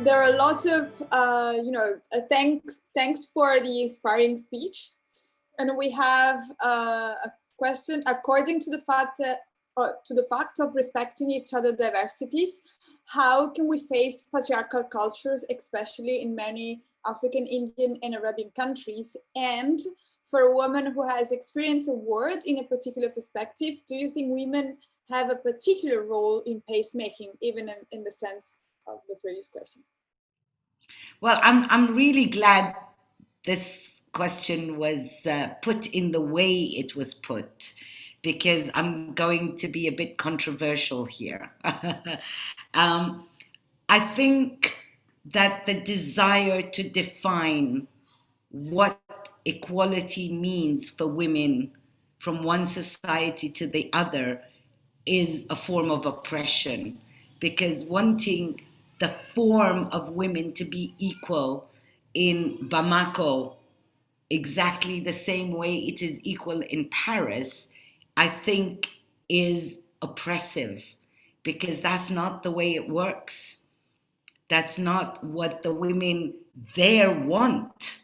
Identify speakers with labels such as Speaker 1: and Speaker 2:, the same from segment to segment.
Speaker 1: there are a lot of, thanks for the inspiring speech. And we have a question. According to the fact of respecting each other's diversities, how can we face patriarchal cultures, especially in many African, Indian, and Arabian countries? And for a woman who has experienced a word in a particular perspective, do you think women have a particular role in pacemaking, even in the sense of the previous question?
Speaker 2: Well, I'm really glad this question was put in the way it was put, because I'm going to be a bit controversial here. I think that the desire to define what equality means for women from one society to the other is a form of oppression, because wanting the form of women to be equal in Bamako exactly the same way it is equal in Paris, I think is oppressive, because that's not the way it works. That's not what the women there want.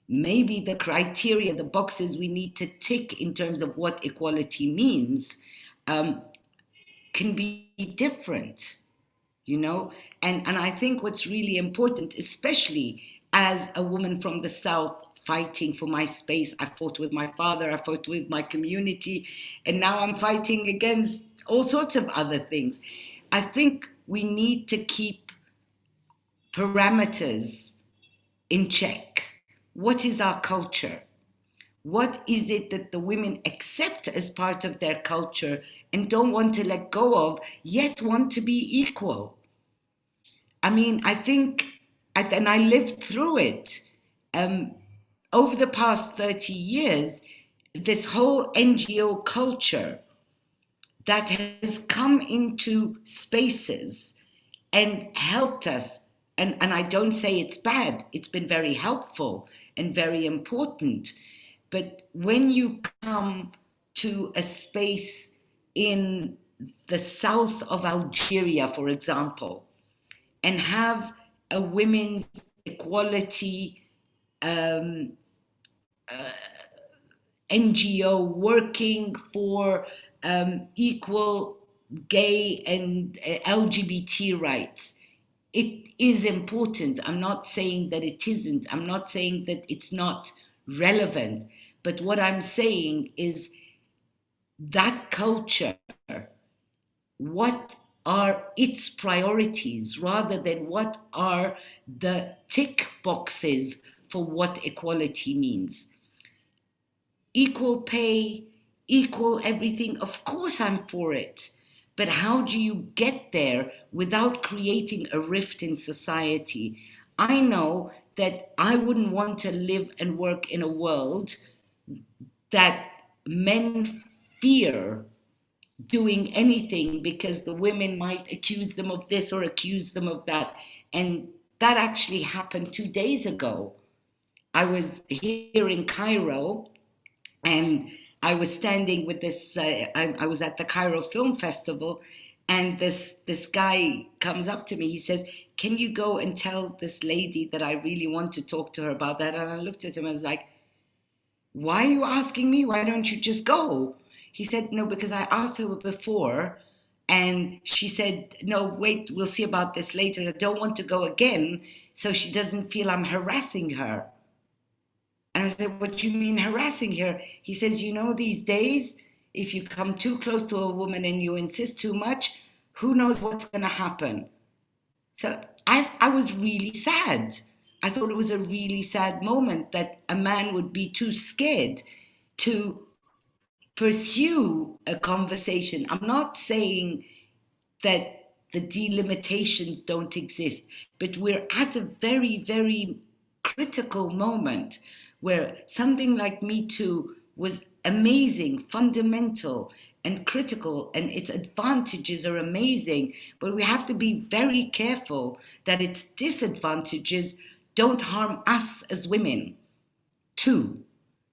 Speaker 2: Maybe the criteria, the boxes we need to tick in terms of what equality means can be different, you know? And I think what's really important, especially as a woman from the South fighting for my space, I fought with my father, I fought with my community, and now I'm fighting against all sorts of other things. I think we need to keep parameters in check. What is our culture? What is it that the women accept as part of their culture and don't want to let go of, yet want to be equal? I mean, I think, and I lived through it, over the past 30 years, this whole NGO culture that has come into spaces and helped us. And I don't say it's bad, it's been very helpful and very important. But when you come to a space in the south of Algeria, for example, and have a women's equality NGO working for equal gay and LGBT rights, it is important. I'm not saying that it isn't. I'm not saying that it's not relevant. But what I'm saying is that culture, what are its priorities rather than what are the tick boxes for what equality means. Equal pay, equal everything, of course I'm for it. But how do you get there without creating a rift in society? I know that I wouldn't want to live and work in a world that men fear doing anything because the women might accuse them of this or accuse them of that. And that actually happened 2 days ago. I was here in Cairo and I was standing with this, I was at the Cairo Film Festival, and this guy comes up to me. He says, can you go and tell this lady that I really want to talk to her about that? And I looked at him and I was like, why are you asking me? Why don't you just go? He said, no, because I asked her before and she said, no, wait, we'll see about this later. I don't want to go again so she doesn't feel I'm harassing her. And I said, what do you mean harassing her? He says, you know, these days, if you come too close to a woman and you insist too much, who knows what's going to happen? So I was really sad. I thought it was a really sad moment that a man would be too scared to pursue a conversation. I'm not saying that the delimitations don't exist, but we're at a very, very critical moment where something like Me Too was amazing, fundamental, and critical, and its advantages are amazing, but we have to be very careful that its disadvantages don't harm us as women, too.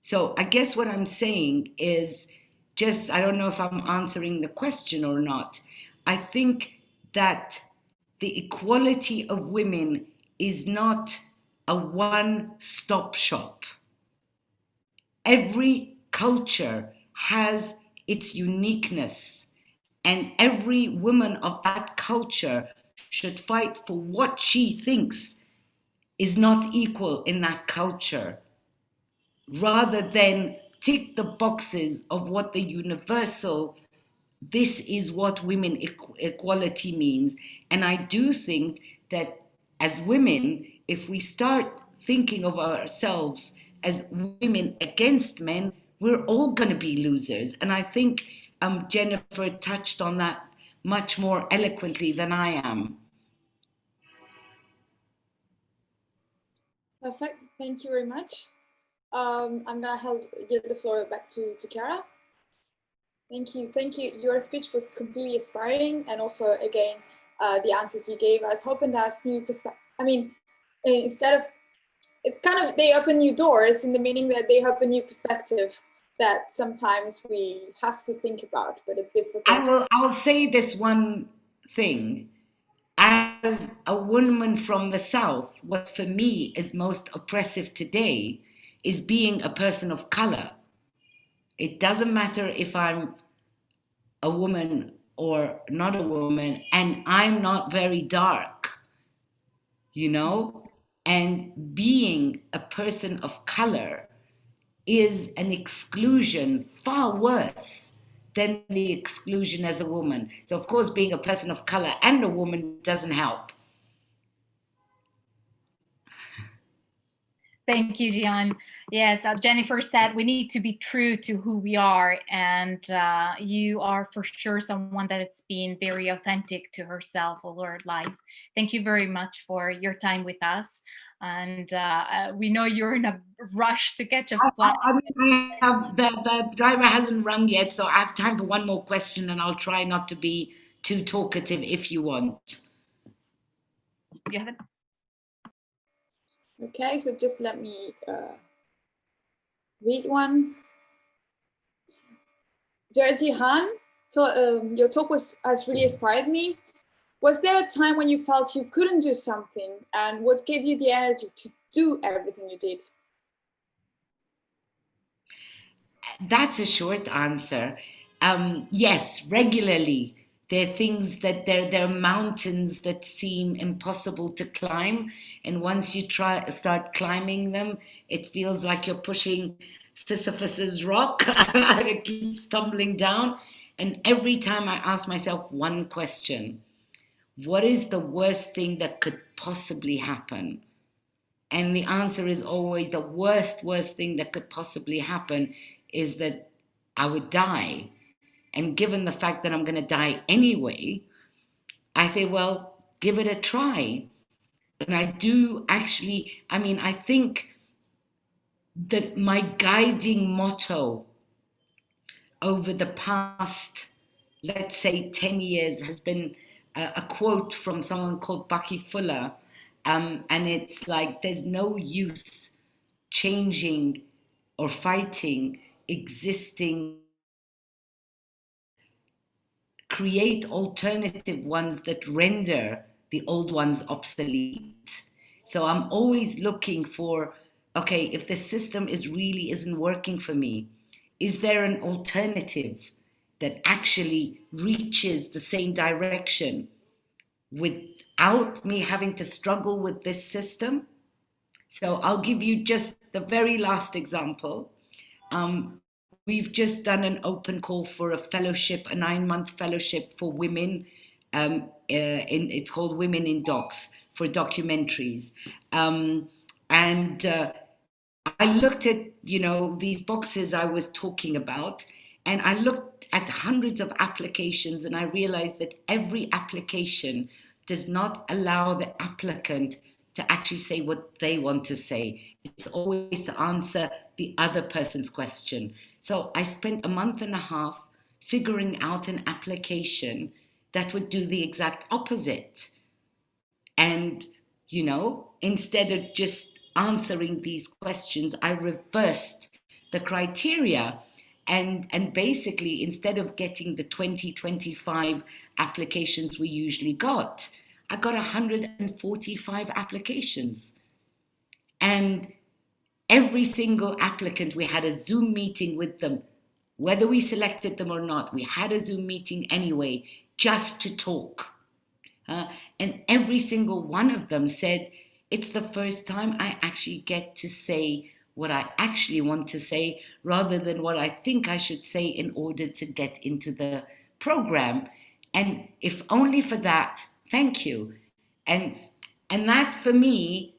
Speaker 2: So I guess what I'm saying is just, I don't know if I'm answering the question or not. I think that the equality of women is not a one-stop shop. Every culture has its uniqueness, and every woman of that culture should fight for what she thinks is not equal in that culture, rather than tick the boxes of what the universal, this is what women equality means. And I do think that as women, if we start thinking of ourselves as women against men, we're all going to be losers. And I think Jennifer touched on that much more eloquently than I am.
Speaker 1: Perfect. Thank you very much. I'm gonna give the floor back to Chiara. Thank you. Thank you. Your speech was completely inspiring, and also again, the answers you gave us, hoping us new perspective. I mean, instead of, it's kind of, they open new doors in the meaning that they open new perspective that sometimes we have to think about, but it's difficult.
Speaker 2: I'll say this one thing. As a woman from the South, what for me is most oppressive today is being a person of color. It doesn't matter if I'm a woman or not a woman, and I'm not very dark, you know? And being a person of color is an exclusion far worse than the exclusion as a woman. So, of course, being a person of color and a woman doesn't help.
Speaker 3: Thank you, Jihan. Yes, Jennifer said we need to be true to who we are, and you are for sure someone that has been very authentic to herself all her life. Thank you very much for your time with us, and we know you're in a rush to catch a flight.
Speaker 2: I have the driver hasn't rung yet, so I have time for one more question, and I'll try not to be too talkative if you want.
Speaker 3: You have it?
Speaker 1: Okay, so just let me read one. Dear Jihan, your talk has really inspired me. Was there a time when you felt you couldn't do something, and what gave you the energy to do everything you did?
Speaker 2: That's a short answer. Yes, regularly. There are things that there are mountains that seem impossible to climb, and once you start climbing them, it feels like you're pushing Sisyphus's rock and it keeps tumbling down. And every time I ask myself one question: what is the worst thing that could possibly happen? And the answer is always the worst thing that could possibly happen is that I would die. And given the fact that I'm going to die anyway, I think, well, give it a try. And I do actually, I mean, I think that my guiding motto over the past, let's say, 10 years has been a quote from someone called Bucky Fuller. And it's like, there's no use changing or fighting existing. Create alternative ones that render the old ones obsolete. So I'm always looking for, okay, if the system really isn't working for me, is there an alternative that actually reaches the same direction without me having to struggle with this system? So I'll give you just the very last example. We've just done an open call for a fellowship, a 9-month fellowship for women. It's called Women in Docs, for documentaries. I looked at, these boxes I was talking about, and I looked at hundreds of applications, and I realized that every application does not allow the applicant to actually say what they want to say. It's always to answer the other person's question. So I spent a month and a half figuring out an application that would do the exact opposite. And, instead of just answering these questions, I reversed the criteria. And basically, instead of getting the 20, 25 applications we usually got, I got 145 applications. And every single applicant, we had a Zoom meeting with them. Whether we selected them or not, we had a Zoom meeting anyway, just to talk. And every single one of them said, it's the first time I actually get to say what I actually want to say rather than what I think I should say in order to get into the program. And if only for that, thank you. And that for me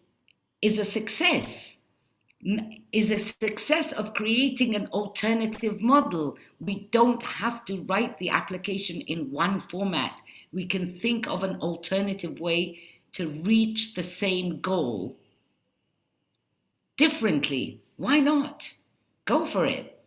Speaker 2: is a success. Is a success of creating an alternative model. We don't have to write the application in one format. We can think of an alternative way to reach the same goal differently. Why not? Go for it.